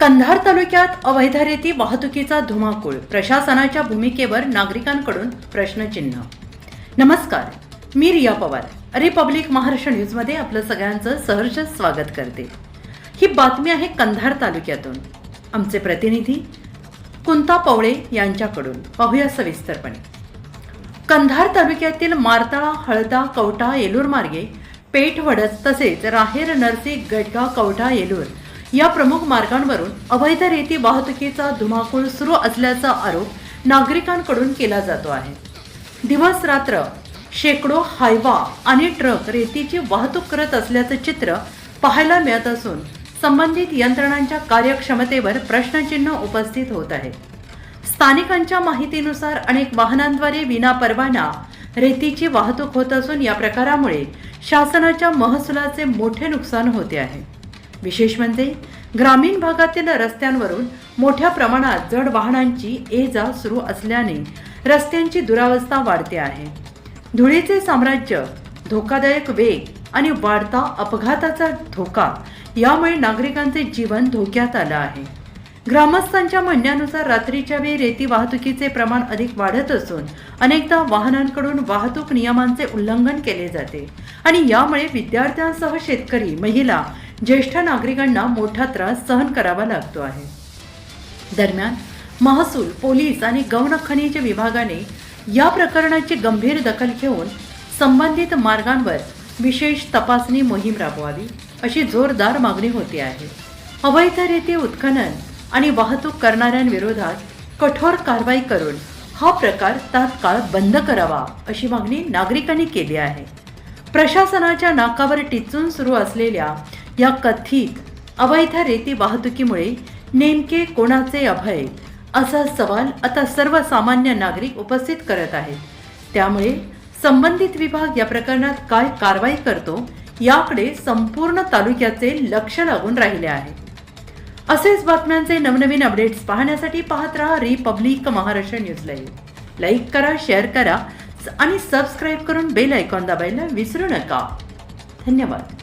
कंधार तालुक्यात अवैध रेती वाहतुकीचा धुमाकूळ, प्रशासनाच्या भूमिकेवर नागरिकांकडून प्रश्नचिन्ह. नमस्कार, मी रिया पवार, रिपब्लिक महाराष्ट्र न्यूजमध्ये आपलं सगळ्यांचं सहर्ष स्वागत करते. ही बातमी आहे कंधार तालुक्यातून. आमचे प्रतिनिधी कुंता पवळे यांच्याकडून. पाहूया सविस्तरपणे. कंधार तालुक्यातील मारतळा, हळदा, कवठा, येलूर मार्गे पेठ, वडद तसेच राहेर, नरसी, गडगा, कवठा, येलूर या प्रमुख मार्गांवरून अवैध रेती वाहतुकीचा धुमाकूळ सुरू असल्याचा आरोप नागरिकांकडून केला जातो आहे. दिवस रात्र शेकडो हायवा आणि ट्रक रेतीची वाहतूक करत असल्याचं चित्र पाहायला मिळत असून संबंधित यंत्रणांच्या कार्यक्षमतेवर प्रश्नचिन्ह उपस्थित होत आहे. स्थानिकांच्या माहितीनुसार अनेक वाहनांद्वारे विनापरवाना रेतीची वाहतूक होत असून या प्रकारामुळे शासनाच्या महसुलाचे मोठे नुकसान होते आहे. विशेष म्हणजे ग्रामीण भागातील रस्त्यांवरून मोठ्या प्रमाणात जड वाहनांची ये-जा सुरू असल्याने रस्त्यांची दुरावस्था वाढते आहे. धुळीचे साम्राज्य, धोकादायक वेग आणि वाढता अपघाताचा धोका यामुळे नागरिकांचे जीवन धोक्यात आलं आहे. ग्रामस्थांच्या म्हणण्यानुसार रात्रीच्या वेळी रेती वाहतुकीचे प्रमाण अधिक वाढत असून अनेकदा वाहनांकडून वाहतूक नियमांचे उल्लंघन केले जाते आणि यामुळे विद्यार्थ्यांसह शेतकरी, महिला, ज्येष्ठ नागरिकांना मोठा त्रास सहन करावा लागतो आहे. दरम्यान महसूल, पोलीस आणि गौण खनिज विभागाने या प्रकरणाची गंभीर दखल घेऊन संबंधित मार्गांवर विशेष तपासणी मोहीम राबवावी अशी जोरदार मागणी होती आहे. अवैध रेती उत्खनन आणि वाहतूक करणाऱ्यांविरोधात कठोर कारवाई करून हा प्रकार तात्काळ बंद करावा अशी मागणी नागरिकांनी केली आहे. प्रशासनाच्या नाकावर टिचून सुरू असलेल्या या कथित अवैध रेती वाहतुकीमुळे नेमके कोणाचे अभय असा सवाल आता सर्वसामान्य नागरिक उपस्थित करत आहेत. त्यामुळे संबंधित विभाग या प्रकरणात काय कारवाई करतो याकडे संपूर्ण तालुक्याचे लक्ष लागून राहिले आहे. असेच बातम्यांचे नवनवीन अपडेट्स पाहण्यासाठी पाहत रहा Republic Maharashtra news live. Like करा, शेअर करा आणि सबस्क्राईब करून बेल आयकॉन दाबायला विसरू नका. धन्यवाद.